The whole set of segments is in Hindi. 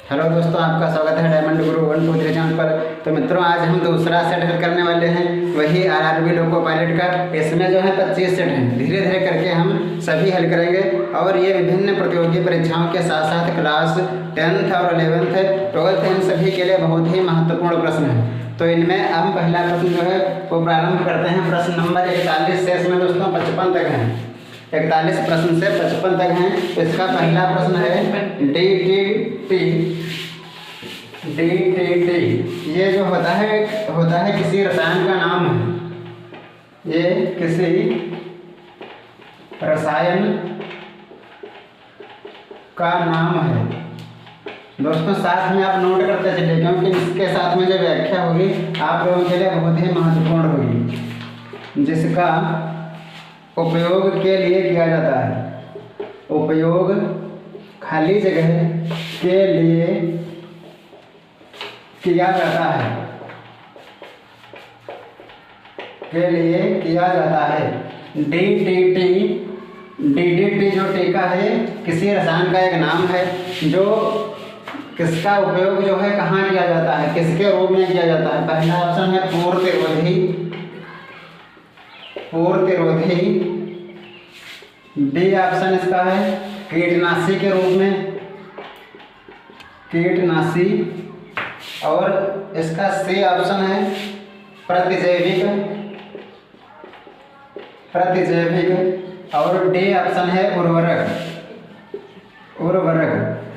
हेलो दोस्तों, आपका स्वागत है डायमंड गुरु 123 चैनल पर। तो मित्रों, आज हम दूसरा सेट हल करने वाले हैं, वही आरआरबी लोको पायलट का। इसमें जो है 25 सेट हैं। धीरे धीरे करके हम सभी हल करेंगे और ये विभिन्न प्रतियोगी परीक्षाओं के साथ साथ क्लास 10th और 11th 12th इन सभी के लिए बहुत ही महत्वपूर्ण प्रश्न हैं। तो इनमें हम पहला प्रश्न जो है वो प्रारंभ करते हैं। प्रश्न नंबर 41 से इसमें दोस्तों 55 तक हैं। 41 प्रश्न से 55 तक हैं। इसका पहला प्रश्न है DDT। ये जो होता है किसी रसायन का नाम है। ये किसी रसायन का नाम है। दोस्तों साथ में आप नोट करते चलिए, क्योंकि इसके साथ में जो व्याख्या होगी आप लोगों के लिए बहुत ही महत्वपूर्ण होगी। जिसका उपयोग के लिए किया जाता है, उपयोग खाली जगह के लिए किया जाता है, के लिए किया जाता है। DDT जो टीका है किसी रसायन का एक नाम है जो किसका उपयोग जो है कहाँ किया जाता है, किसके रूप में किया जाता है। पहला ऑप्शन है पूर्वतिरोधी। बी ऑप्शन इसका है कीटनाशी के रूप में, कीटनाशी। और इसका सी ऑप्शन है प्रतिजैविक। और डी ऑप्शन है उर्वरक।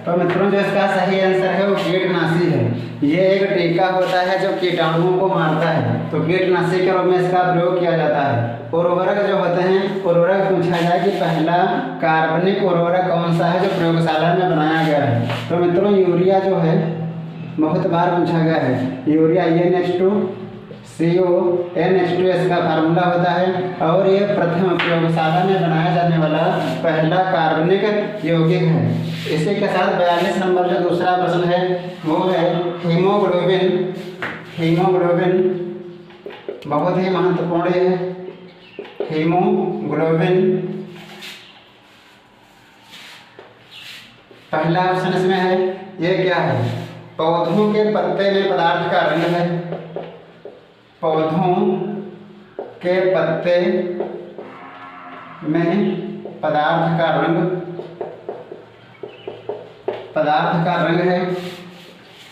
तो मित्रों जो इसका सही आंसर है वो कीटनाशी है। ये एक टीका होता है जो कीटाणुओं को मारता है, तो कीटनाशी के रूप में इसका प्रयोग किया जाता है। उर्वरक जो होते हैं, उर्वरक पूछा जाए कि पहला कार्बनिक उर्वरक कौन सा है जो प्रयोगशाला में बनाया गया है। तो मित्रों यूरिया जो है बहुत बार पूछा गया है। यूरिया NH2CO इसका फार्मूला होता है और ये प्रथम प्रयोगशाला में बनाया जाने वाला पहला कार्बनिक यौगिक है। इसी के साथ 42 नंबर जो दूसरा प्रश्न है वो है हीमोग्लोबिन। बहुत ही महत्वपूर्ण है हीमोग्लोबिन। पहला ऑप्शन इसमें है, ये क्या है? पौधों के पत्ते में पदार्थ का रंग है। पौधों के पत्ते में पदार्थ का रंग है।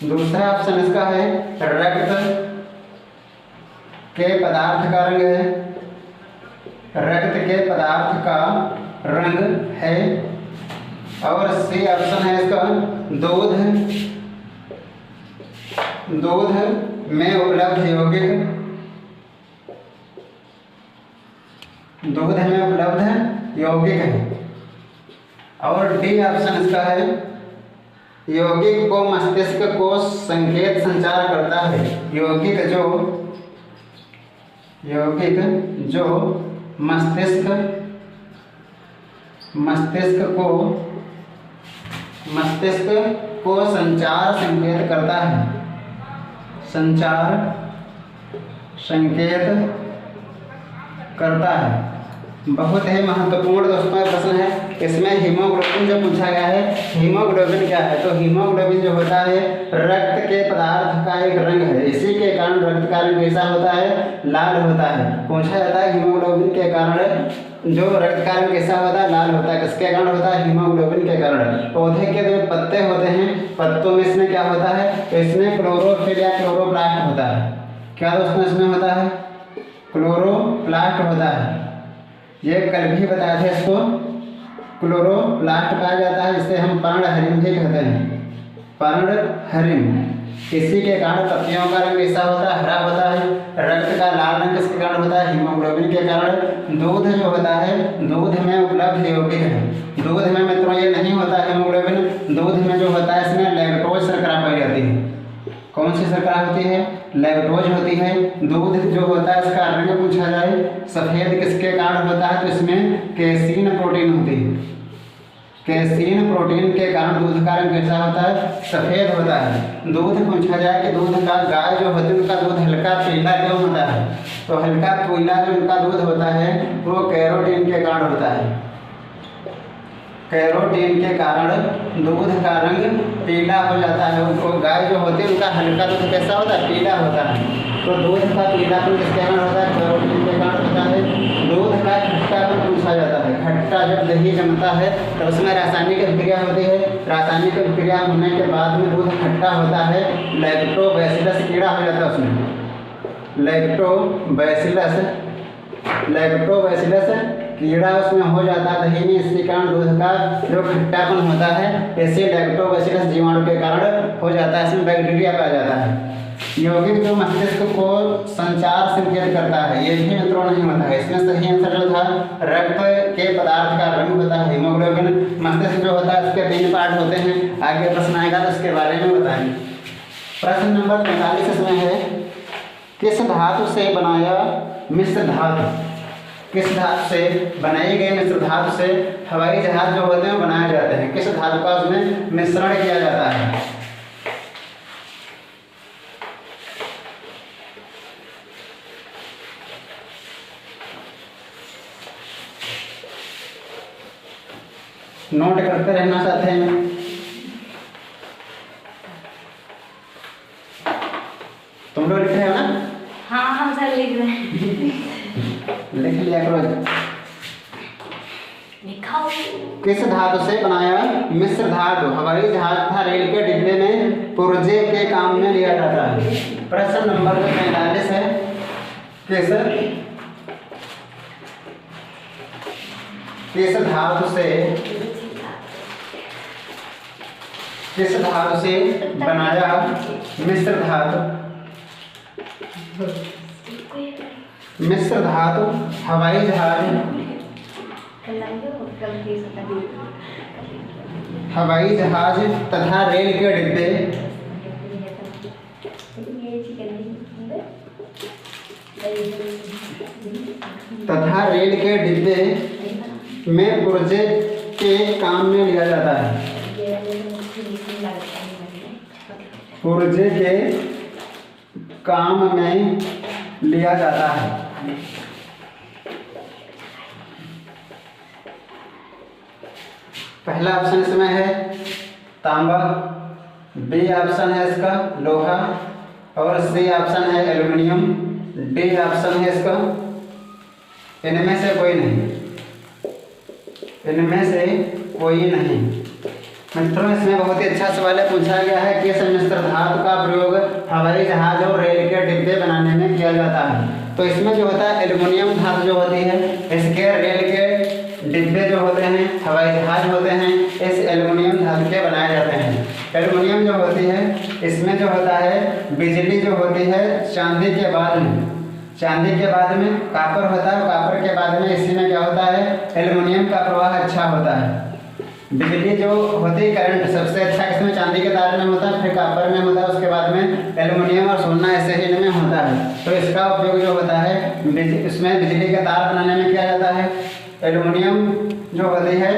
दूसरा ऑप्शन इसका है रक्त के पदार्थ का रंग है। रक्त के पदार्थ का रंग है। और सी ऑप्शन है इसका दूध में उपलब्ध यौगिक। दूध में उपलब्ध यौगिक है। और डी ऑप्शन इसका है यौगिक को मस्तिष्क को संकेत संचार करता है। यौगिक जो मस्तिष्क को संचार संकेत करता है। संचार संकेत करता है। बहुत ही महत्वपूर्ण दोस्तों प्रश्न है। इसमें हीमोग्लोबिन जो पूछा गया है, हीमोग्लोबिन क्या है? तो हीमोग्लोबिन जो होता है रक्त के पदार्थ का एक रंग है। इसी के कारण रक्त का रंग कैसा होता है? लाल होता है। पूछा जाता है हीमोग्लोबिन के कारण जो रक्त का रंग कैसा होता है? लाल होता है। किसके कारण होता है? हीमोग्लोबिन के कारण। पौधे के जो पत्ते होते हैं, पत्तों में इसमें क्या होता है? तो इसमें क्लोरोफिल या क्लोरोप्लास्ट होता है। क्या दोस्तों इसमें होता है? क्लोरोप्लास्ट होता है। ये कल भी बताया था, इसको क्लोरोप्लास्ट कहा जाता है, जिसे हम पर्णहरिम भी कहते हैं। पर्णहरिम। इसी के कारण पत्तियों का रंग कैसा होता है? हरा होता है। रक्त का लाल रंग किसके कारण होता है? हीमोग्लोबिन के कारण। दूध जो होता है, दूध में उपलब्ध यौगिक है। दूध में मित्रों ये नहीं होता हीमोग्लोबिन। दूध में जो होता है इसमें लैक्टोज शर्करा पाई जाती है। कौन सी शर्करा होती है? लैक्टोज होती है। दूध जो होता है इसका रंग पूछा जाए सफ़ेद किसके कारण होता है? तो इसमें कैसीन प्रोटीन होती है। कैसीन प्रोटीन के कारण दूध का रंग कैसा होता है? सफ़ेद होता है। दूध पूछा जाए कि दूध का गाय जो होती है उनका दूध हल्का पीला क्यों होता है? तो हल्का पीला जो उनका दूध होता है वो कैरोटीन के कारण होता है। कैरोटीन के कारण दूध का रंग पीला हो जाता है। उनको गाय जो होती है उनका हल्का दूध कैसा होता है, पीला होता है। तो दूध का पीलापन किसके कारण होता है, कैरोटीन के कारण होता है। दूध का खट्टापन पूछा जाता है। खट्टा जब दही जमता है तो उसमें रासायनिक अभिक्रिया होती है। रासायनिक अभिक्रिया होने के बाद में दूध खट्टा होता है। लैक्टोबैसिलस कीड़ा हो जाता है उसमें। लैक्टोबैसिलस कीड़ा उसमें हो जाता है दही में। इसके कारण दूध का जो खट्टापन होता है ऐसे लैक्टोबैसिलस जीवाणु के कारण हो जाता है। इसमें बैक्टीरिया पाया जाता है। यौगिक जो मस्तिष्क को संचार संकेत करता है, ये भी मित्रों नहीं होता है। इसमें सही आंसर जो था रक्त के पदार्थ का रंग होता है हीमोग्लोबिन। मस्तिष्क जो होता है उसके 3 पार्ट होते हैं। आगे प्रश्न आएगा तो उसके बारे में बताएंगे। प्रश्न नंबर 45 इसमें है, किस धातु से बनाया मिश्र धातु, किस धातु से बनाई गई मिश्र धातु से हवाई जहाज जो होते हैं बनाए जाते हैं। किस धातु का उसमें मिश्रण किया जाता है। नोट करते रहना चाहते हैं। तुम लोग लिखे हो ना? हाँ हम सर लिख रहे हैं। लिख लिया करो। लिखाओ। किस धातु से बनाया मिश्र धातु हवाई जहाज तथा रेल के डिब्बे में पुर्जे के काम में लिया जाता है। प्रश्न नंबर 45 है, किस धातु से बनाया मिश्र धातु हवाई जहाज तथा रेल के डिब्बे में पुर्जे के काम में लिया जाता है। पुर्जे के काम में लिया जाता है। पहला ऑप्शन इसमें है तांबा, बी ऑप्शन है इसका लोहा और सी ऑप्शन है एल्युमिनियम, डी ऑप्शन है इसका इनमें से कोई नहीं। मित्रों इसमें बहुत ही अच्छा सवाल है, पूछा गया है किस मिश्र धातु का प्रयोग हवाई जहाज और रेल के डिब्बे बनाने में किया जाता है। तो इसमें जो होता है एल्युमिनियम धातु जो होती है, इसके रेल के डिब्बे जो होते हैं हवाई जहाज होते हैं इस एल्युमिनियम धातु के बनाए जाते हैं। एल्युमिनियम जो होती है इसमें जो होता है बिजली जो होती है चांदी के बाद में कापर होता है। कापर के बाद में इसी में क्या होता है एल्युमिनियम का प्रवाह अच्छा होता है। बिजली जो होती है करंट सबसे अच्छा किसमें चांदी के तार में होता है, फिर कापर में होता है, उसके बाद में एल्युमिनियम और सोना ऐसे ही इनमें होता है। तो इसका उपयोग जो होता है इसमें बिजली के तार बनाने में किया जाता है। एल्युमिनियम जो होती है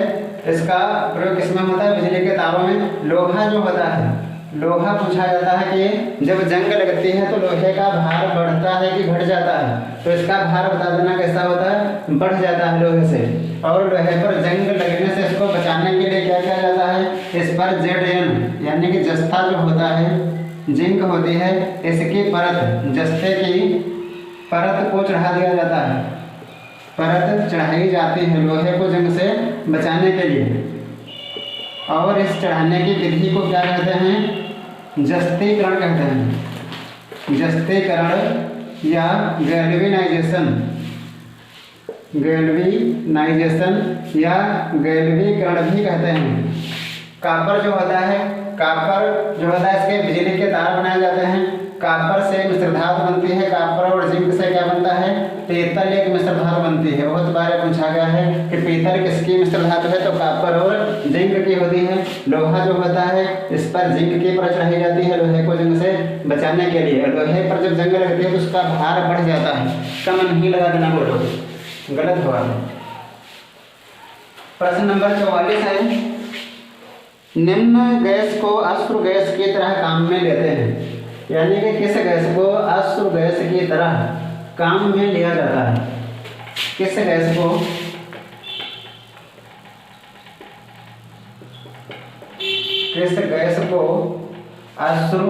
इसका प्रयोग किसमें होता है, बिजली के तारों में। लोहा जो होता है, लोहा पूछा जाता है कि जब जंग लगती है तो लोहे का भार बढ़ता है कि घट जाता है। तो इसका भार बता देना कैसा होता है, बढ़ जाता है लोहे से। और लोहे पर जंग लगने से इसको बचाने के लिए क्या किया जाता है, इस पर ZN यानी कि जस्ता जो होता है जिंक होती है इसकी परत, जस्ते की परत को चढ़ा दिया जाता है। परत चढ़ाई जाती है लोहे को जंग से बचाने के लिए। और इस चढ़ाने की विधि को क्या कहते हैं, जस्तीकरण कहते हैं। जस्तीकरण या गैल्वेनाइजेशन या गैल्वीकरण भी कहते हैं। कापर जो होता है इसके बिजली के तार बनाए जाते हैं। कापर से मिश्र धातु बनती है। कापर और जिंक से क्या बनता है, पीतल एक मिश्र धातु बनती है। बहुत बार पूछा गया है कि पीतल किसकी मिश्र धातु है, तो कापर और जिंक की होती है। लोहा जो होता है इस पर जिंक की परत चढ़ाई जाती है लोहे को जंग से बचाने के लिए। लोहे पर जब जंग लगती है तो उसका भार बढ़ जाता है। कम नहीं लगा देना, बोलो गलत होगा। प्रश्न नंबर 44 है, निम्न गैस को अश्रु गैस की तरह काम में लेते हैं। यानी कि किस गैस को अश्रु गैस की तरह काम में लिया जाता है। किस गैस को इस गैस को अश्रु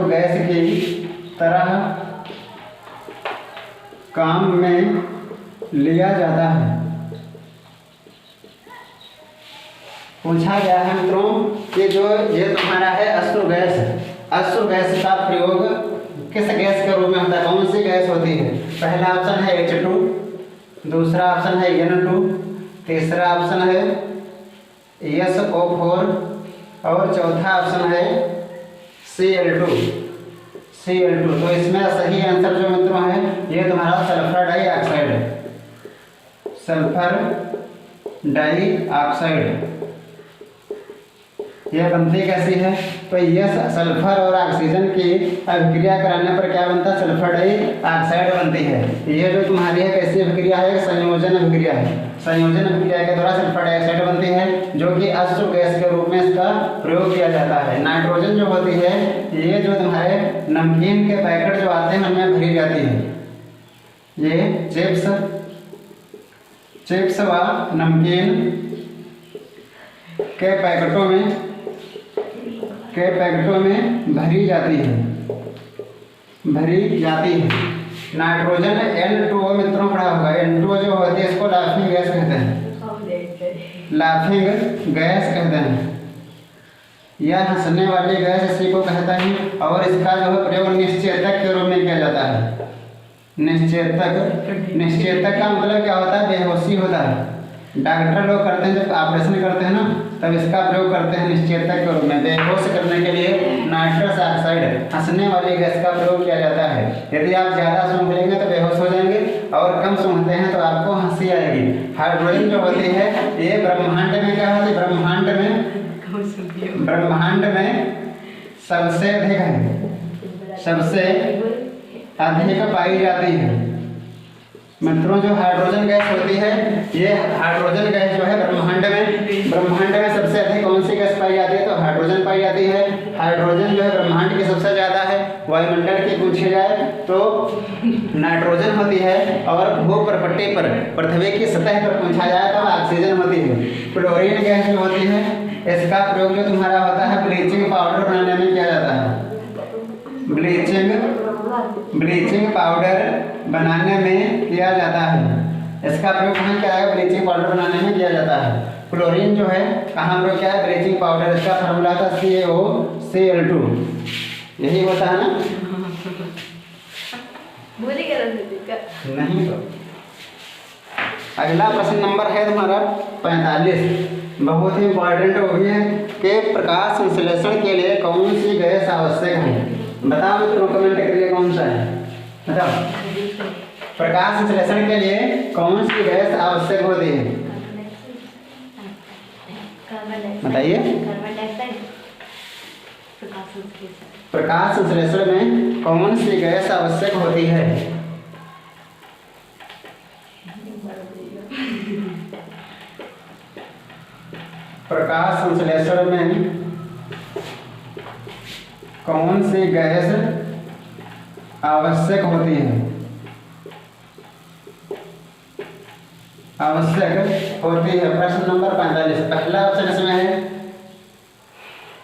गैस की तरह काम में लिया जाता है। पूछा गया है मित्रों कि जो ये तुम्हारा है अश्रु गैस का प्रयोग किस गैस के रूप में होता है, कौन सी गैस होती है? पहला ऑप्शन है H2, दूसरा ऑप्शन है N2, तीसरा ऑप्शन है SO4 और चौथा ऑप्शन है Cl2। तो इसमें सही आंसर जो मित्रों है ये तुम्हारा सल्फर डाइऑक्साइड है। सल्फर डाइऑक्साइड यह बनती कैसी है? तो यह सल्फर और ऑक्सीजन की अभिक्रिया कराने पर क्या बनता है? सल्फर डाइऑक्साइड बनती है। ये जो तुम्हारी है कैसी अभिक्रिया है? संयोजन अभिक्रिया है। संयोजन अभिक्रिया के द्वारा सल्फर डाइऑक्साइड बनती है, जो कि अश्रु गैस के रूप में इसका प्रयोग किया जाता है। नाइट्रोजन जो होती है ये जो तुम्हारे नमकीन के पैकेट जो आते हैं उनमें भरी जाती है। ये चिप्स व नमकीन के पैकेटों में भरी जाती है। नाइट्रोजन N2O मित्रों पढ़ा होगा। N2O जो होती है इसको लाफिंग गैस कहते हैं। यह हंसने वाली गैस इसी को कहता है और इसका जो है प्रयोग निश्चेतक के रूप में किया जाता है। निश्चेतक का मतलब क्या होता है? बेहोशी होता है। डॉक्टर लोग करते हैं जब ऑपरेशन करते हैं ना, तब इसका प्रयोग करते हैं निश्चेतक के रूप में। बेहोश करने के लिए नाइट्रस ऑक्साइड हंसने वाली गैस का प्रयोग किया जाता है। यदि आप ज़्यादा सूंघ लेंगे तो बेहोश हो जाएंगे और कम सूंघते हैं तो आपको हंसी आएगी। हाइड्रोजन जो होती है ये ब्रह्मांड में क्या होती है? ब्रह्मांड में सबसे अधिक पाई जाती है। मित्रों जो हाइड्रोजन गैस होती है ये हाइड्रोजन गैस जो है ब्रह्मांड में सबसे अधिक कौन सी गैस पाई जाती है? तो हाइड्रोजन पाई जाती है। हाइड्रोजन जो है ब्रह्मांड की सबसे ज़्यादा है। वायुमंडल की पूछी जाए तो नाइट्रोजन होती है और भूपटपट्टी पर पृथ्वी की सतह पर पूछा जाए तो ऑक्सीजन होती है। क्लोरीन गैस जो होती है इसका प्रयोग जो तुम्हारा होता है ब्लीचिंग पाउडर बनाने में किया जाता है। ब्लीचिंग पाउडर बनाने में किया जाता है। इसका प्रयोग कहाँ किया जाएगा? ब्लीचिंग पाउडर बनाने में किया जाता है। क्लोरीन जो है कहाँ प्रयोग किया है? Bleaching powder. इसका फार्मूला था CaOCl2। यही होता है ना? नहीं तो अगला प्रश्न नंबर है तुम्हारा 45। बहुत ही इंपॉर्टेंट वो भी है कि प्रकाश संश्लेषण के लिए कौन सी गैस आवश्यक है? बताओ मित्रों, कमेंट करिए कौन सा है, बताओ। प्रकाश संश्लेषण के लिए कौन सी गैस आवश्यक होती है? बताइए। प्रकाश संश्लेषण में कौन सी गैस आवश्यक होती है? प्रकाश संश्लेषण में कौन सी गैस आवश्यक होती है? प्रश्न नंबर 45। पहला ऑप्शन इसमें है,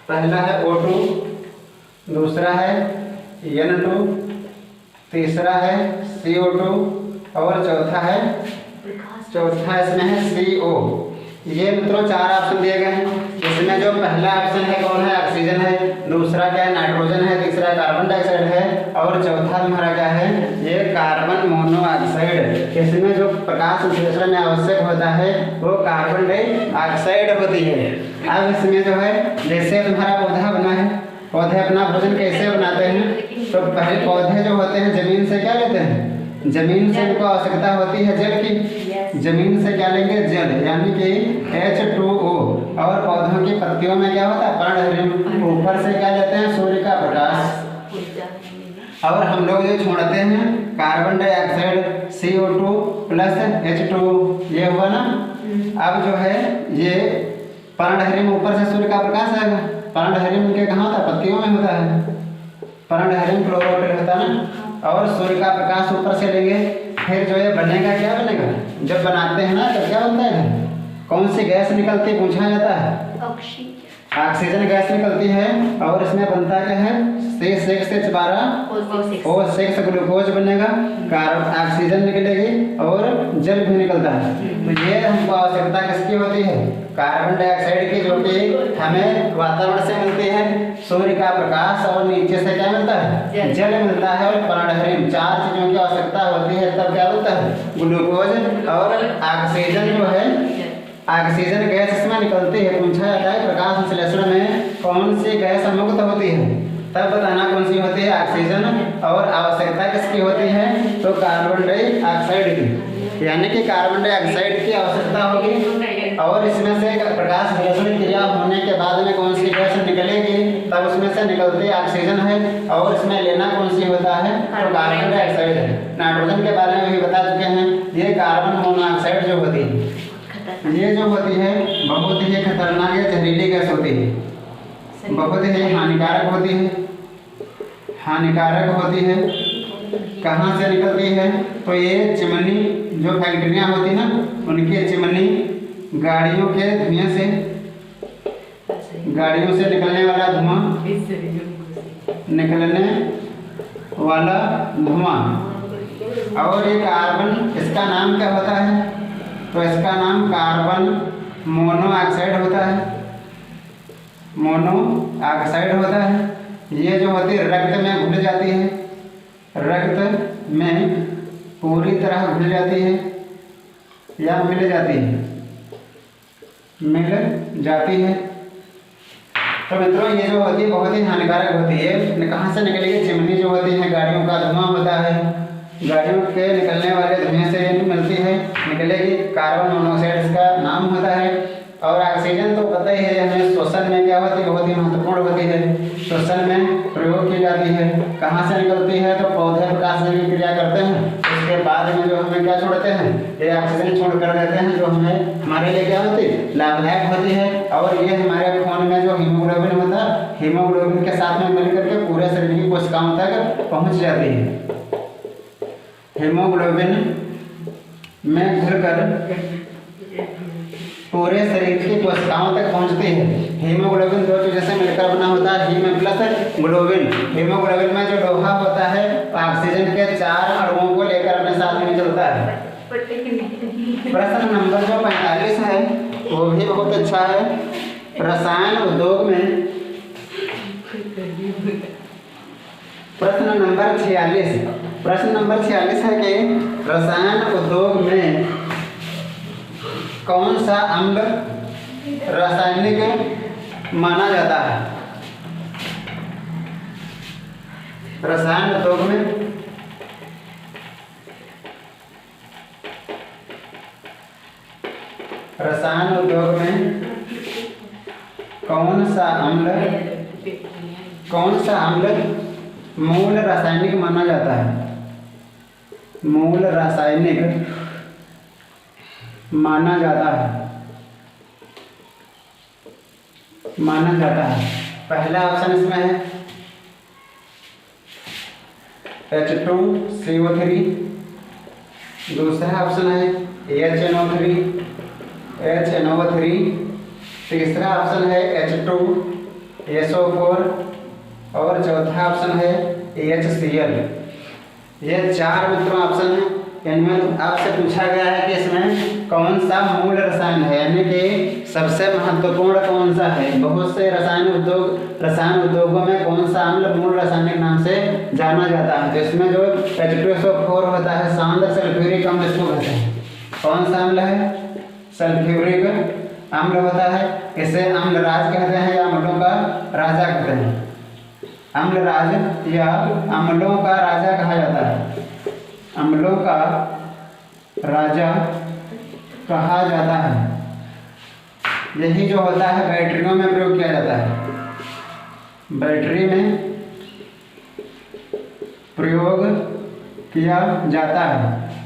पहला है O2, दूसरा है N2, तीसरा है CO2 और चौथा इसमें है CO। ये मित्रों 4 ऑप्शन दिए गए हैं। इसमें जो पहला ऑप्शन है कौन है? ऑक्सीजन है। दूसरा क्या है? नाइट्रोजन है। तीसरा कार्बन डाइऑक्साइड है और चौथा तुम्हारा क्या है? ये कार्बन मोनोऑक्साइड। इसमें जो प्रकाश संश्लेषण में आवश्यक होता है वो कार्बन डाइऑक्साइड होती है। अब इसमें जो है जैसे तुम्हारा पौधा बना है, पौधे अपना भोजन कैसे बनाते हैं? तो पहले पौधे जो होते हैं जमीन से क्या लेते हैं? जमीन से इनको आवश्यकता होती है जल की। जमीन से क्या लेंगे? जल, यानी कि H2O। और पौधों की पत्तियों में क्या होता है? पर्णहरित। ऊपर से क्या लेते हैं? सूर्य का प्रकाश। और हम लोग जो छोड़ते हैं carbon dioxide CO2 plus H2, ये हुआ ना। अब जो है ये पर्णहरित में ऊपर से सूर्य का प्रकाश आएगा। पर्णहरित के कहाँ होता है? पत्तियों में होता है। पर्णहरित क्लोरोफिल होता है ना। और सूर्य का प्रकाश ऊपर से लेंगे, फिर जो है बनेगा क्या बनेगा? जब बनाते हैं ना तब क्या बनता है? कौन सी गैस निकलती पूछा जाता है? ऑक्सीजन गैस निकलती है और इसमें बनता क्या है? CH6H12 और 6 ग्लूकोज बनेगा, कार्बन ऑक्सीजन निकलेगी और जल भी निकलता है। तो ये हमको आवश्यकता किसकी होती है? कार्बन डाइऑक्साइड की, जो कि हमें वातावरण से मिलती है, सूर्य का प्रकाश और नीचे से क्या मिलता है? जल मिलता है। और प्राणहरित 4 चीजों की आवश्यकता होती है तब क्या होता है? ग्लूकोज और ऑक्सीजन जो है, ऑक्सीजन गैस इसमें निकलती है। पूछा जाता है प्रकाश संश्लेषण में कौन सी गैस मुक्त होती है, तब बताना कौन सी होती है? ऑक्सीजन। और आवश्यकता किसकी होती है? तो कार्बन डाइऑक्साइड की, यानी कि कार्बन डाइऑक्साइड की आवश्यकता होगी। और इसमें से प्रकाश संश्लेषण क्रिया होने के बाद में कौन सी गैस निकलेगी, तब उसमें से निकलती ऑक्सीजन है। और इसमें लेना कौन सी होता है? तो कार्बन डाइऑक्साइड है। नाइट्रोजन के बारे में भी बता चुके हैं। ये कार्बन मोनोऑक्साइड जो होती है, ये जो होती है बहुत ही खतरनाक या जहरीली गैस होती है, बहुत ही हानिकारक होती है, हानिकारक होती है। कहाँ से निकलती है? तो ये चिमनी, जो फैक्ट्रियाँ होती हैं उनकी चिमनी, गाड़ियों के धुएं से, गाड़ियों से निकलने वाला धुआं, निकलने वाला धुआं। और ये कार्बन, इसका नाम क्या होता है? तो इसका नाम कार्बन मोनोऑक्साइड होता है, मोनोऑक्साइड होता है। ये जो होती है रक्त में घुल जाती है, रक्त में पूरी तरह घुल जाती है या मिल जाती है, मिल जाती है। तो मित्रों ये जो होती है बहुत ही हानिकारक होती है। कहाँ से निकलेगी? चिमनी जो होती है, गाड़ियों का धुआं होता है, गाड़ियों के निकलने वाले धुएं से मिलती है, निकलेगी। कार्बन मोनोऑक्साइड इसका नाम होता है। और ऑक्सीजन तो पता ही है हमें, श्वसन में क्या होती है? बहुत ही महत्वपूर्ण होती है, श्वसन में प्रयोग की जाती है। कहाँ से निकलती है? तो पौधे प्रकाश की क्रिया करते हैं, उसके बाद में जो हमें क्या छोड़ते हैं? ये ऑक्सीजन छोड़ कर देते हैं, जो हमें हमारे लिए क्या होती है? लाभदायक होती है। और ये हमारे खून में जो हीमोग्लोबिन होता है, हीमोग्लोबिन के साथ में मिल करके पूरे शरीर की कोशिकाओं तक पहुँच जाती है। हीमोग्लोबिन में घुलकर पूरे शरीर की कोशिकाओं तक पहुंचती है। हीमोग्लोबिन 2 चीजों से मिलकर बना होता है, हीम प्लस ग्लोबिन। हीमोग्लोबिन में जो लोहा होता है ऑक्सीजन के 4 अणुओं को लेकर अपने साथ में चलता है। प्रश्न नंबर जो 45 है वो भी बहुत अच्छा है। रसायन उद्योग में, प्रश्न नंबर 46, प्रश्न नंबर 46 है कि रसायन उद्योग में कौन सा अम्ल रासायनिक माना जाता है? रसायन उद्योग में रसायन उद्योग में कौन सा अम्ल मूल रासायनिक माना जाता है? मूल रासायनिक माना जाता है। पहला ऑप्शन इसमें है H2CO3, दूसरा ऑप्शन है HNO3, तीसरा ऑप्शन है H2SO4 और चौथा ऑप्शन है HCl। ये 4 मित्रों ऑप्शन है। इनमें आपसे पूछा गया है कि इसमें कौन सा मूल रसायन है, यानी कि सबसे महत्वपूर्ण कौन सा है। बहुत से रसायन उद्योगों में कौन सा अम्ल मूल रासायनिक नाम से जाना जाता है। तो इसमें जो H2SO4 होता है, सांद्र सल्फ्यूरिक अम्ल इसको कहते हैं। कौन सा अम्ल है? सल्फ्यूरिक अम्ल होता है। इसे अम्लराज कहते हैं या अम्लों का राजा कहते हैं। अम्लराज या अम्लों का राजा कहा जाता है, अम्लों का राजा कहा जाता है। यही जो होता है बैटरियों में प्रयोग किया जाता है, बैटरी में प्रयोग किया जाता है।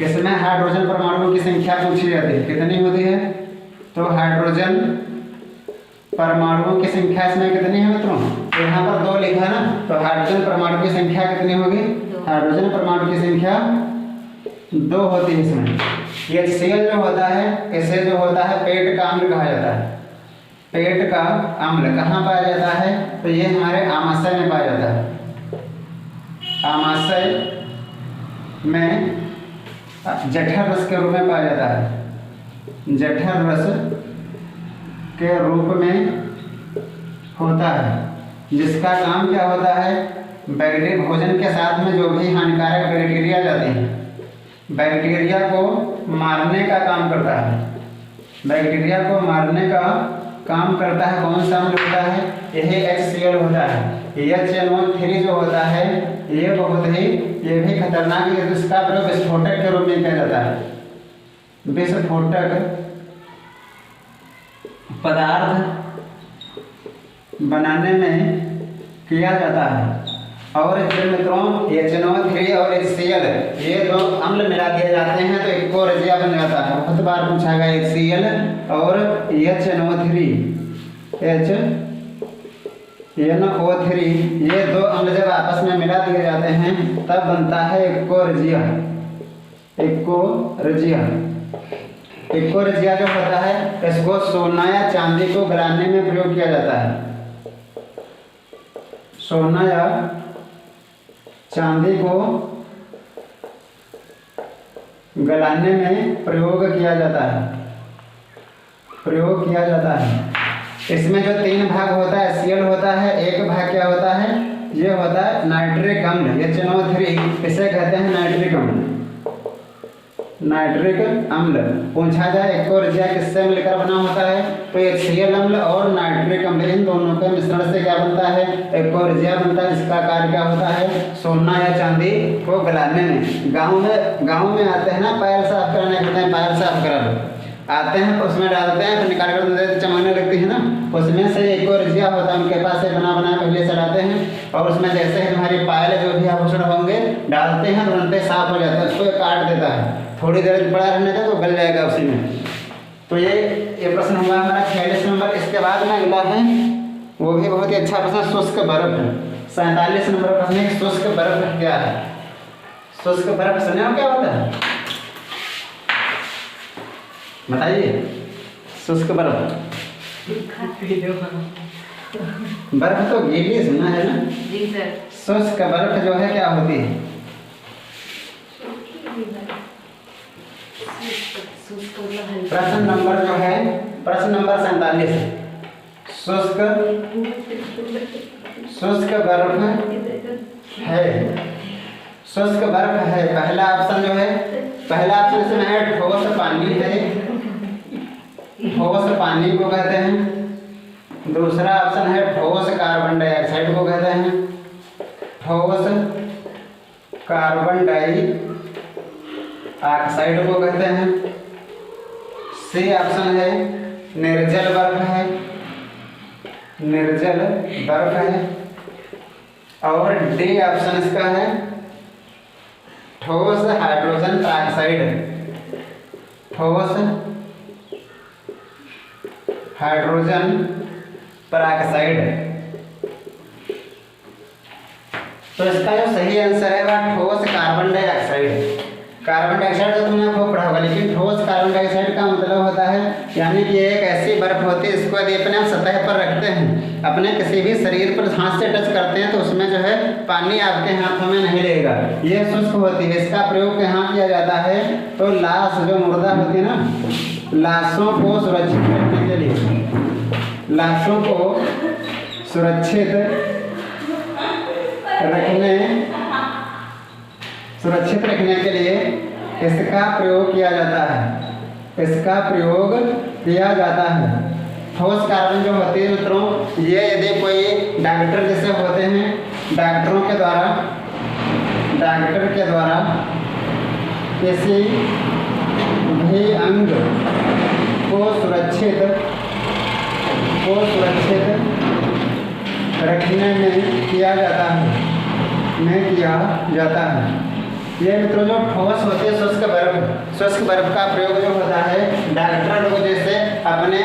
इसमें हाइड्रोजन परमाणुओं की संख्या पूछी जाती है, कितनी होती है? तो हाइड्रोजन परमाणुओं की संख्या इसमें कितनी है मित्रों? तो यहाँ पर 2 लिखा ना, तो हाइड्रोजन परमाणु की संख्या कितनी होगी? हाइड्रोजन परमाणु की संख्या 2 होती है इसमें। HCl जो होता है इसे जो होता है पेट का अम्ल कहा जाता है। पेट का अम्ल कहाँ पाया जाता है? तो ये हमारे आमाशय में पाया जाता है। आमाशय में जठर रस के रूप में पाया जाता है। जठर रस के रूप में होता है, जिसका काम क्या होता है? बैक्टीरिया भोजन के साथ में जो भी हानिकारक बैक्टीरिया जाते हैं, बैक्टीरिया को मारने का काम करता है। बैक्टीरिया को मारने का काम करता है। कौन सा अम्ल होता है? यही HCl होता है। HNO3 जो होता है ये बहुत ही, ये भी खतरनाक है। इसका प्रयोग विस्फोटक के रूप में किया जाता है। विस्फोटक पदार्थ बनाने में किया जाता है। और मित्रों HNO3 और HCl ये दो अम्ल मिला दिए जाते हैं तो एक और रजिया बन जाता है। बहुत बार पूछा गया HCl और HNO3 ये दो अम्ल जब आपस में मिला दिए जाते हैं तब बनता है एक्कोरजिया। एक्कोरजिया जो होता है इसको सोना या चांदी को गलाने में प्रयोग किया जाता है। सोना या चांदी को गलाने में प्रयोग किया जाता है। इसमें जो 3 भाग होता है HCl होता है, एक भाग क्या होता है? ये होता है नाइट्रिक अम्ल। HNO3 इसे कहते हैं नाइट्रिक अम्ल। पूछा जाए एक्कोरजिया किससे मिलकर बना होता है? तो HCl अम्ल और नाइट्रिक अम्ल इन दोनों के मिश्रण से क्या बनता है? एक्कोरजिया बनता है। इसका कार्य क्या होता है? सोना या चांदी को गलाने में। गाँव में आते हैं ना पैर साफ करने कहते हैं पैर साफ करा लो, आते हैं उसमें डालते हैं तो निकाल कर चमकने लगती है ना, उसमें से एक्कोरजिया होता है। उनके पास से बना पहले चढ़ाते हैं और उसमें जैसे ही तुम्हारी पायल जो भी आभूषण होंगे डालते हैं तुरंत साफ हो जाता है। उसको काट देता है, थोड़ी देर पड़ा रहने दें तो गल जाएगा उसी में। तो ये प्रश्न हुआ हमारा 46 नंबर। इसके बाद में अगला है वो भी बहुत ही अच्छा प्रश्न, शुष्क बर्फ। 47 नंबर प्रश्न है शुष्क बर्फ क्या है? शुष्क बर्फ सुने हो क्या होता है? बताइए। शुष्क बर्फ तो गीली सुना है ना जी सर। शुष्क बर्फ जो है क्या होती है? प्रश्न नंबर जो है प्रश्न नंबर 47। शुष्क बर्फ है। शुष्क बर्फ है। पहला ऑप्शन जो है, पहला ऑप्शन इसमें है ठोस पानी है, ठोस पानी को कहते हैं। दूसरा ऑप्शन है ठोस कार्बन डाइऑक्साइड को कहते हैं, ठोस कार्बन डाइऑक्साइड को कहते हैं। सी ऑप्शन है निर्जल बर्फ है, निर्जल बर्फ है। और डी ऑप्शन इसका है ठोस हाइड्रोजन पेरोक्साइड, ठोस हाइड्रोजन पेरोक्साइड। तो इसका जो सही आंसर है वह ठोस कार्बन डाइऑक्साइड। कार्बन डाइऑक्साइड तो तुमने खूब पढ़ा होगा, लेकिन ठोस कार्बन डाइऑक्साइड का मतलब होता है यानी कि एक ऐसी बर्फ होती है इसको यदि अपने आप सतह पर रखते हैं, अपने किसी भी शरीर पर हाथ से टच करते हैं तो उसमें जो है पानी आपके हाथों में नहीं लगेगा, ये शुष्क होती है। इसका प्रयोग कहाँ किया जाता है? तो लाश जो मुर्दा होती है ना, लाशों को सुरक्षित रखने के लिए, लाशों को सुरक्षित रखने के लिए इसका प्रयोग किया जाता है, इसका प्रयोग किया जाता है। ठोस कार्बन जो होती है मित्रों, ये यदि कोई डॉक्टर जैसे होते हैं, डॉक्टर के द्वारा किसी भी अंग को सुरक्षित रखने में किया जाता है। ये मित्रों जो ठोस होती है शुष्क बर्फ का प्रयोग जो होता है डॉक्टर लोग जैसे अपने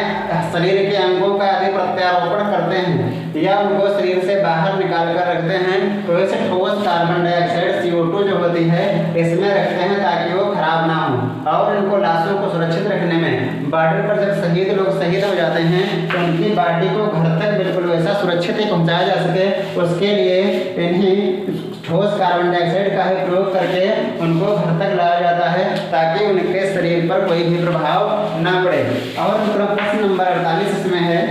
शरीर के अंगों का यदि प्रत्यारोपण करते हैं या उनको शरीर से बाहर निकाल कर रखते हैं तो ऐसे ठोस कार्बन डाइऑक्साइड CO2 जो होती है इसमें रखते हैं ताकि वो खराब ना हो। और इनको लाशों को सुरक्षित रखने में बॉर्डर पर जब शहीद लोग शहीद हो जाते हैं तो उनकी बॉडी को घर तक बिल्कुल वैसा सुरक्षित ही पहुंचाया जा सके, उसके लिए इन्हीं ठोस कार्बन डाइऑक्साइड का ही प्रयोग करके उनको घर तक लाया जाता है ताकि उनके शरीर पर कोई भी प्रभाव ना पड़े। और प्रश्न नंबर 48 इसमें है,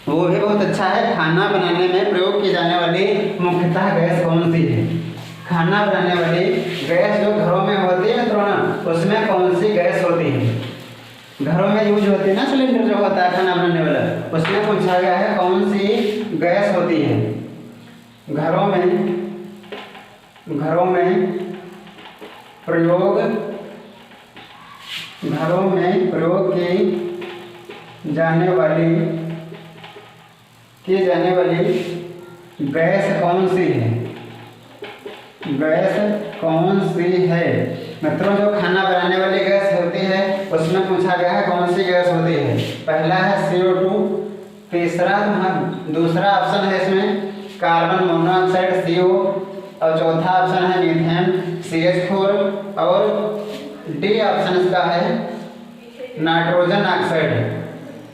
वो भी बहुत अच्छा है। खाना बनाने में प्रयोग की जाने वाली मुख्यतः गैस कौन सी है? खाना बनाने वाली गैस जो घरों में होती है मित्रों ना, उसमें कौन सी गैस होती है? घरों में यूज होती है ना सिलेंडर जो होता है खाना बनाने वाला, उसमें पूछा गया है कौन सी गैस होती है? घरों में प्रयोग की जाने वाली गैस कौन सी है? गैस कौन सी है? मित्रों जो खाना बनाने वाली गैस होती है उसमें पूछा गया है कौन सी गैस होती है? पहला है CO2, दूसरा ऑप्शन है इसमें कार्बन मोनोऑक्साइड CO, और चौथा ऑप्शन है मीथेन CH4, और डी ऑप्शन इसका है नाइट्रोजन ऑक्साइड।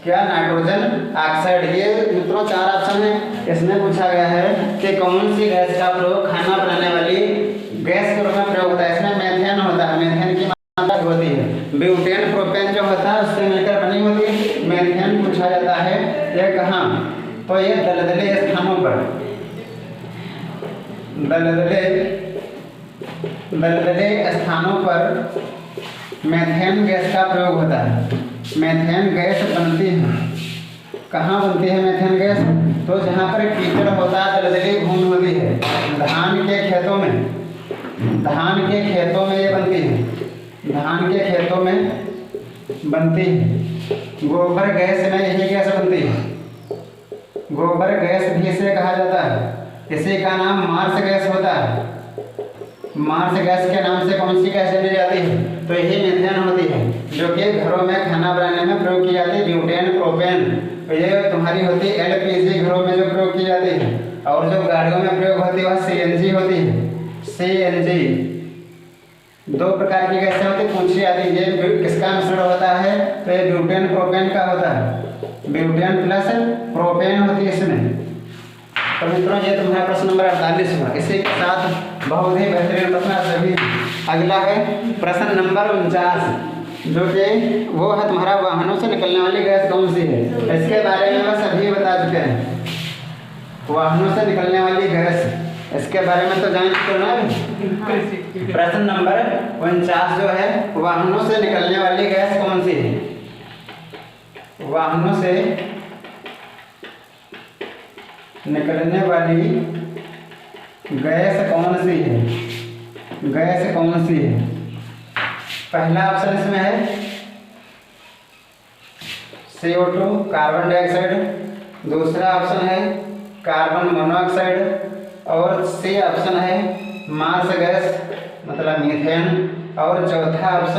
क्या? Nitrogen oxide. ये मित्रों 4 ऑप्शन है। इसमें पूछा गया है कि कौन सी गैस का प्रयोग खाना बनाने वाली गैस के रूप में प्रयोग होता है? इसमें मेथेन होता है, मेथेन की मात्रा होती है। ब्यूटेन प्रोपेन जो होता है उससे मिलकर बनी होती है। मेथेन पूछा जाता है ये कहाँ? तो ये दलदली स्थानों पर, दलदली स्थानों पर मेथेन गैस का प्रयोग होता है। मेथेन गैस बनती है, कहाँ बनती है मेथेन गैस? तो जहाँ पर कीचड़ होता है, दलदली भूमि होती है, धान के खेतों में ये बनती है, धान के खेतों में बनती है। गोबर गैस में यही गैस बनती है, गोबर गैस भी इसे कहा जाता है। इसी का नाम मार्स गैस होता है। मार्स गैस के नाम से कौन सी गैस जानी जाती है? तो यही मीथेन होती है, जो कि घरों में खाना बनाने में प्रयोग की जाती है। ब्यूटेन प्रोपेन तो ये तुम्हारी होती है LPG घरों में जो प्रयोग की जाती है, और जो गाड़ियों में प्रयोग होती है वह CNG होती है। CNG 2 प्रकार की गैसें होती है पूछी जाती है। ये किसका मिश्रण होता है? तो ये ब्यूटेन प्रोपेन का होता है, ब्यूटेन प्लस प्रोपेन होती है इसमें। तो मित्रों ये तुम्हारा प्रश्न नंबर 48 हुआ। इसी के साथ बहुत ही बेहतरीन प्रश्न सभी। अगला है प्रश्न नंबर 49, जो कि वो है तुम्हारा वाहनों से निकलने वाली गैस कौन सी है? इसके बारे में वह सभी बता चुके हैं। वाहनों से निकलने वाली गैस, इसके बारे में तो जान चुके ना। प्रश्न नंबर 49 जो है वाहनों से निकलने वाली गैस कौन सी है? वाहनों से निकलने वाली गैस कौन सी है? गैस कौन सी है? पहला ऑप्शन इसमें है CO2 कार्बन डाइऑक्साइड, दूसरा ऑप्शन है कार्बन मोनोऑक्साइड, और C ऑप्शन है मार्स गैस मतलब मीथेन, और चौथा ऑप्शन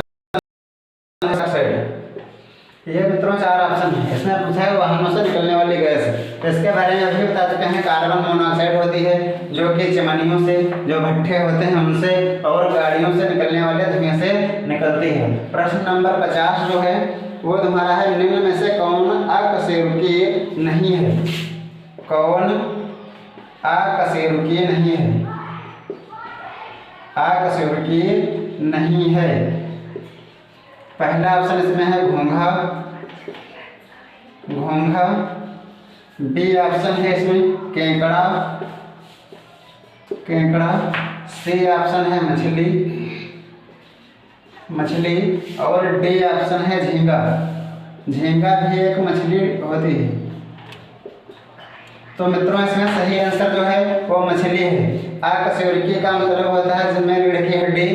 ऑक्साइड। ये मित्रों 4 ऑप्शन है। इसमें पूछा है वाहनों से निकलने वाली गैस, इसके बारे में अभी बता चुके हैं। कार्बन मोनोऑक्साइड होती है जो कि चिमनियों से, जो भट्ठे होते हैं उनसे, और गाड़ियों से निकलने वाले धुएं से निकलती है। प्रश्न नंबर 50 जो है वो तुम्हारा है निम्न में से कौन अकशेरुकीय नहीं है? कौन अकशेरुकीय नहीं है? अकशेरुकीय नहीं है। पहला ऑप्शन इसमें है घोंघा, बी ऑप्शन है इसमें केकड़ा, सी ऑप्शन है मछली, और डी ऑप्शन है झींगा भी एक मछली होती है। तो मित्रों इसमें सही आंसर जो है वो मछली है। अकशेरुकीय का मतलब होता है जिनमें रीढ़ की हड्डी,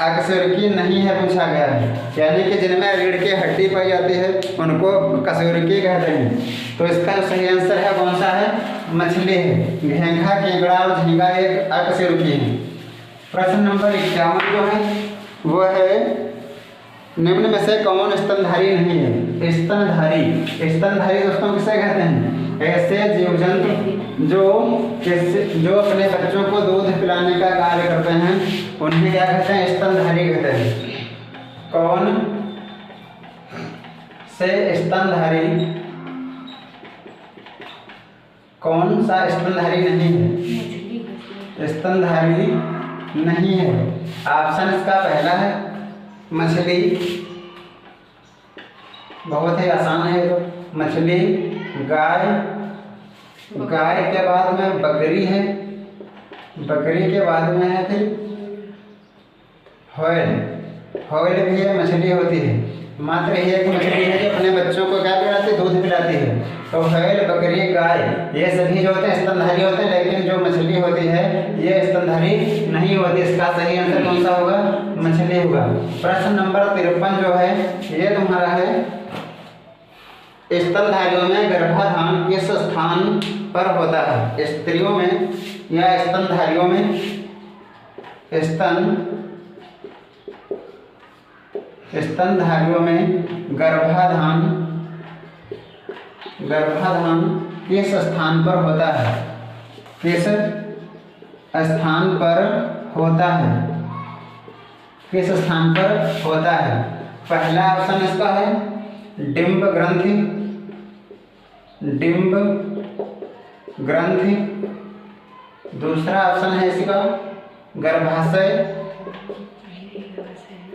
अकशेरुकीय नहीं है पूछा गया है, यानी कि जिनमें रीढ़ की हड्डी पाई जाती है उनको कशेरुकीय कहते हैं। तो इसका सही आंसर है कौन सा है? मछली है। घेंघा, केकड़ा और झींगा एक अकशेरुकीय है। प्रश्न नंबर 51 जो है वो है निम्न में से कौन स्तनधारी नहीं है? स्तनधारी दोस्तों किसे कहते हैं? ऐसे जीव जंतु जो अपने बच्चों को दूध पिलाने का कार्य करते हैं उन्हें क्या कहते हैं? स्तनधारी कहते हैं। कौन से स्तनधारी, कौन सा स्तनधारी नहीं है, स्तनधारी नहीं है। ऑप्शन इसका पहला है मछली, बहुत ही आसान है तो मछली, गाय, गाय के बाद में बकरी है, बकरी के बाद में है फिर हॉयल, हॉयल भी है, मछली होती है। मात्र एक मछली है जो अपने बच्चों को क्या पिलाती है, दूध पिलाती है। तो हॉयल, बकरी, गाय ये सभी जो होते हैं स्तनधारी होते हैं, लेकिन जो मछली होती है ये स्तनधारी नहीं होती। इसका सही आंसर कौन सा होगा, मछली होगा। प्रश्न नंबर 53 जो है ये तुम्हारा है, स्तनधारियों में गर्भाधान किस स्थान पर होता है। स्त्रियों में या स्तनधारियों में, स्तनधारियों में गर्भाधान किस स्थान पर होता है, किस स्थान पर होता है, किस स्थान पर होता है। पहला ऑप्शन इसका है डिंब ग्रंथि, डिंब ग्रंथि। दूसरा ऑप्शन है इसका गर्भाशय,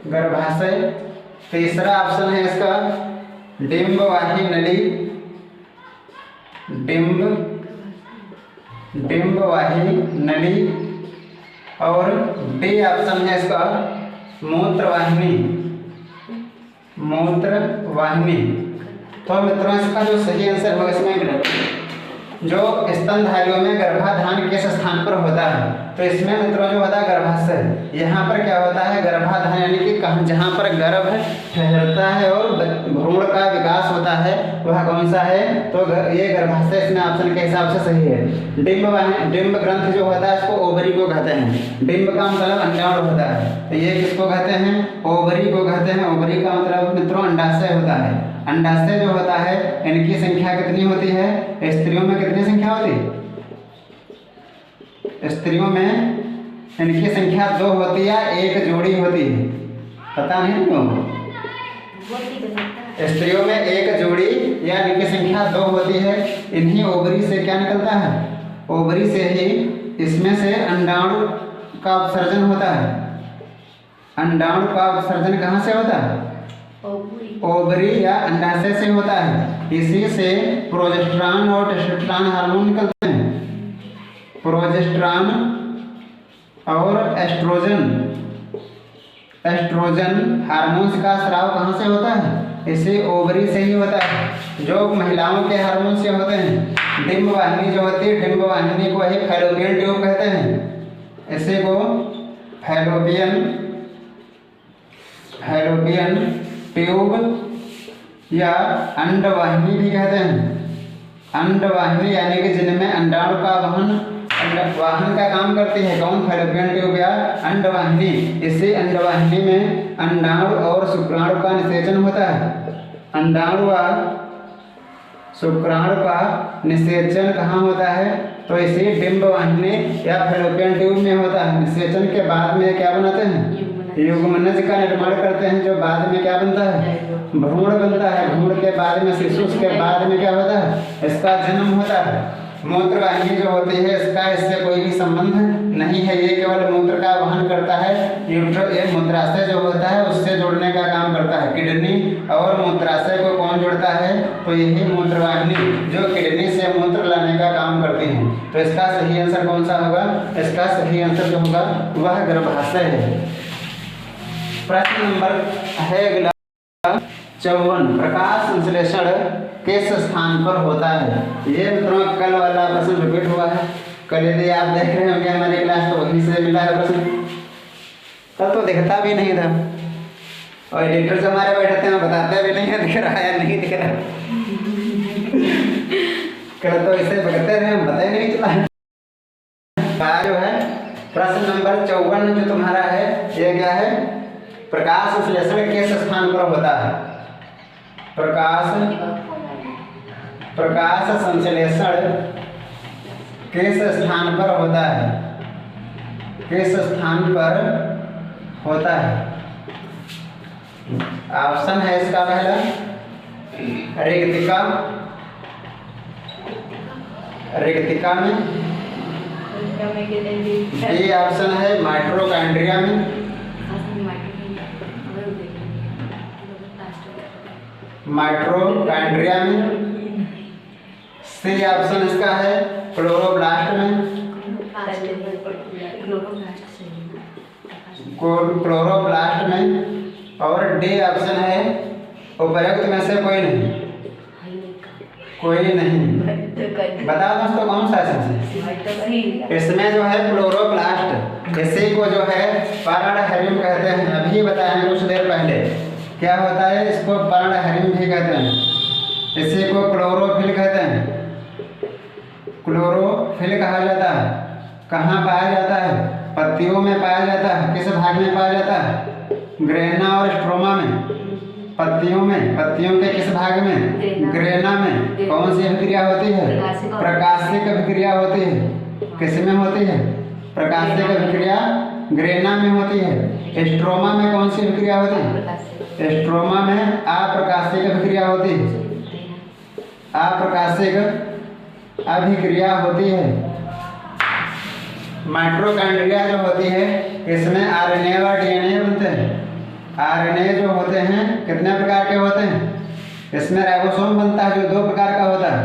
गर्भाशय। तीसरा ऑप्शन है इसका डिंबवाही नली, डिंबवाही नली। और डी ऑप्शन है इसका मूत्रवाहिनी, मूत्रवाहिनी। तो मित्रों इसका जो सही आंसर होगा इसमें जो स्तनधारियों में गर्भाधान किस स्थान पर होता है, तो इसमें मित्रों जो होता है गर्भाशय। यहाँ पर क्या होता है गर्भाधान यानी कि कहाँ जहाँ पर गर्भ ठहरता है और भ्रूण का विकास होता है वह कौन सा है, तो ये गर्भाशय इसमें ऑप्शन के हिसाब से सही है। डिंब ग्रंथ जो होता है इसको ओवरी को कहते हैं। डिंब का मतलब अंडाणु होता है, तो ये किसको कहते हैं, ओवरी को कहते हैं। ओवरी का मतलब मित्रों अंडाशय होता है। अंडाशय जो होता है इनकी संख्या कितनी होती है, स्त्रियों में कितनी संख्या होती है, स्त्रियों में इनकी संख्या 2 होती है, एक जोड़ी होती है। पता नहीं क्यों, स्त्रियों में एक जोड़ी या इनकी संख्या 2 होती है। इन्हीं ओवरी से क्या निकलता है, ओवरी से ही इसमें से अंडाणु का उत्सर्जन होता है। अंडाणु का उत्सर्जन कहाँ से होता है, ओवरी या अंडाशय से होता है। इसी से प्रोजेस्टेरॉन और टेस्टोस्टेरोन हार्मोन निकलते हैं। प्रोजेस्टेरॉन और एस्ट्रोजन हार्मोन्स का स्राव कहाँ से होता है, इसे ओवरी से ही होता है, जो महिलाओं के हार्मोन से होते हैं। डिंब वाहिनी जो होती है, डिंब वाहिनी को ही फैलोपियन ट्यूब कहते हैं। इसे को फैलोपियन ट्यूब या अंडवाहिनी भी कहते हैं। अंडवाहिनी यानी कि जिनमें अंडाणु का वाहन का काम करती है कौन, फैलोपियन ट्यूब या अंडवाहिनी। इसी अंडवाहिनी में अंडाणु और शुक्राणु का निषेचन होता है। अंडाणु व शुक्राणु का निषेचन कहाँ होता है, तो इसी डिंब वाहिनी या फैलोपियन ट्यूब में होता है। निषेचन के बाद में क्या बनाते हैं, युग्मनज का निर्माण करते हैं, जो बाद में क्या बनता है, भ्रूण बनता है। भ्रूण के बाद में शिशु के बाद में क्या होता है, इसका जन्म होता है। मूत्रवाहिनी जो होती है इसका इससे कोई भी संबंध नहीं है, ये केवल मूत्र का वहन करता है। ये मूत्राशय जो होता है उससे जोड़ने का काम करता है। किडनी और मूत्राशय को कौन जोड़ता है, तो यही मूत्रवाहिनी जो किडनी से मूत्र लाने का काम करती है। तो इसका सही आंसर कौन सा होगा, इसका सही आंसर जो होगा वह गर्भाशय है। प्रश्न नंबर है अगला 54, प्रकाश संश्लेषण किस स्थान पर होता है। ये मित्रों कल वाला प्रश्न रिपीट हुआ है। कल यदि आप देख रहे होंगे हमारी क्लास तो वहीं से मिला है प्रश्न, तब तो दिखता भी नहीं था और एडिटर जो हमारे बैठे थे बताते भी नहीं है दिख रहा है नहीं दिख रहा। कल तो इसे बगते रहे, पता ही नहीं चला। जो है प्रश्न नंबर 54 जो तुम्हारा है ये क्या है, प्रकाश संश्लेषण किस स्थान पर होता है। प्रकाश संश्लेषण किस स्थान पर होता है, किस स्थान पर होता है। ऑप्शन है इसका पहला रिक्तिका, रिक्तिका में। बी ऑप्शन है माइटोकॉन्ड्रिया में। माइटोकॉन्ड्रिया में। सी ऑप्शन इसका है क्लोरोप्लास्ट में। क्लोरोप्लास्ट में। और डी ऑप्शन है उपर्युक्त में से कोई नहीं, कोई नहीं। बताओ दोस्तों कौन सा है? इसमें जो है क्लोरोप्लास्ट, इसी को जो है पर्णहरिम कहते हैं। अभी बताया कुछ देर पहले क्या होता है, इसको पर्णहरिम भी कहते हैं, इसी को क्लोरोफिल कहते हैं। क्लोरोफिल कहा जाता है। कहाँ पाया जाता है? पत्तियों में पाया जाता है। किस भाग में पाया जाता है? ग्रेना और स्ट्रोमा में। पत्तियों में, पत्तियों के किस भाग में? ग्रेना में। कौन सी अभिक्रिया होती है? प्रकाशिक अभिक्रिया होती है। किस में होती है? प्रकाशिक अभिक्रिया ग्रेना में होती है। स्ट्रोमा में कौन सी अभिक्रिया होती है? स्ट्रोमा में अप्रकाशिक अभिक्रिया होती है। अप्रकाशिक अभिक्रिया होती है। माइटोकॉन्ड्रिया जो होती है इसमें आरएनए और डीएनए बनते हैं। आरएनए जो होते हैं कितने प्रकार के होते हैं? इसमें राइबोसोम बनता है जो 2 प्रकार का होता है।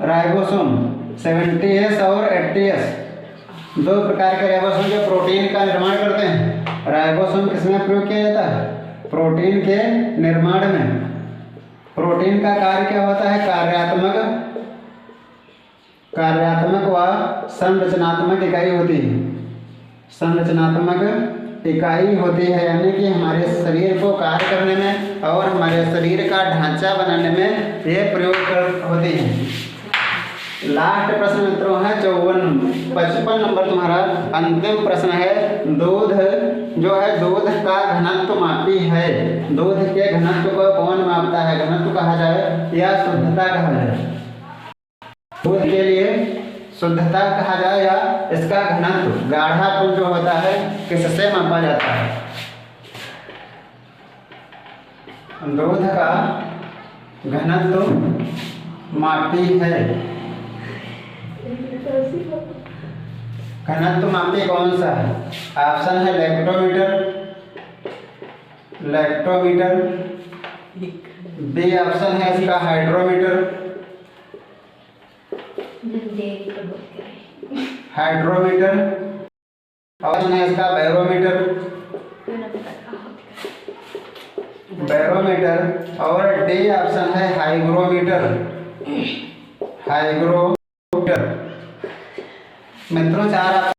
राइबोसोम 70S और 80S, 2 प्रकार के राइबोसोम जो प्रोटीन का निर्माण करते हैं। राइबोसोम किसमें प्रयोग किया जाता है? प्रोटीन के निर्माण में। प्रोटीन का कार्य क्या होता है? कार्यात्मक व संरचनात्मक इकाई होती है। संरचनात्मक इकाई होती है, यानी कि हमारे शरीर को कार्य करने में और हमारे शरीर का ढांचा बनाने में ये प्रयोग होती है। लास्ट प्रश्न मित्रों है 55 नंबर तुम्हारा अंतिम प्रश्न है। दूध जो है, दूध का घनत्व मापी है। दूध के घनत्व को कौन मापता है? घनत्व कहा जाए या शुद्धता कहा जाए? दूध के लिए शुद्धता कहा जाए या इसका घनत्व, गाढ़ापन जो होता है किससे मापा जाता है? दूध का घनत्व मापी है। घनत्व मापी कौन सा है? ऑप्शन है लैक्टोमीटर, लैक्टोमीटर। बी ऑप्शन है इसका हाइड्रोमीटर, हाइड्रोमीटर। ऑप्शन है इसका बैरोमीटर, बैरोमीटर। और डी ऑप्शन है हाइग्रोमीटर, हाइग्रोमीटर। मित्रों 4